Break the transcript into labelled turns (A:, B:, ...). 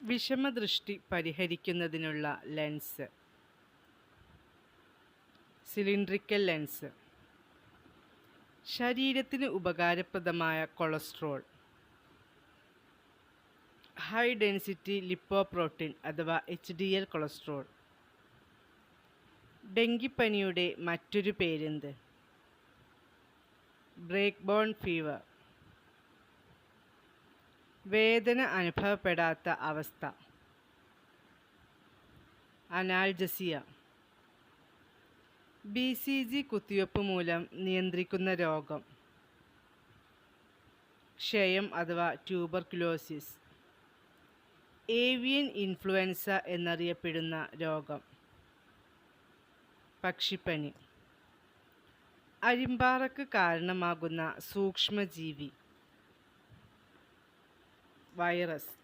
A: വിഷമദൃഷ്ടി പരിഹരിക്കുന്നതിനുള്ള lens. Cylindrical lens. ശരീരത്തിന് ഉപകാരപ്രദമായ കൊളസ്ട്രോൾ. ഹൈ ഡെൻസിറ്റി ലിപ്പോപ്രോട്ടീൻ അഥവാ HDL കൊളസ്ട്രോൾ. ഡെങ്കിപ്പനിയുടെ മറ്റൊരു പേരെന്ത്? Break bone fever. വേദന അനുഭവപ്പെടാത്ത അവസ്ഥ. അനാൽജസിയ. BCG കുത്തിവയ്പ്പ് മൂലം നിയന്ത്രിക്കുന്ന രോഗം. ക്ഷയം അഥവാ ട്യൂബർകുലോസിസ്. ഏവിയൻ ഇൻഫ്ലുവൻസ എന്നറിയപ്പെടുന്ന രോഗം. പക്ഷിപ്പനി. അരിമ്പാറയ്ക്ക് കാരണമാകുന്ന സൂക്ഷ്മജീവി. വൈറസ്.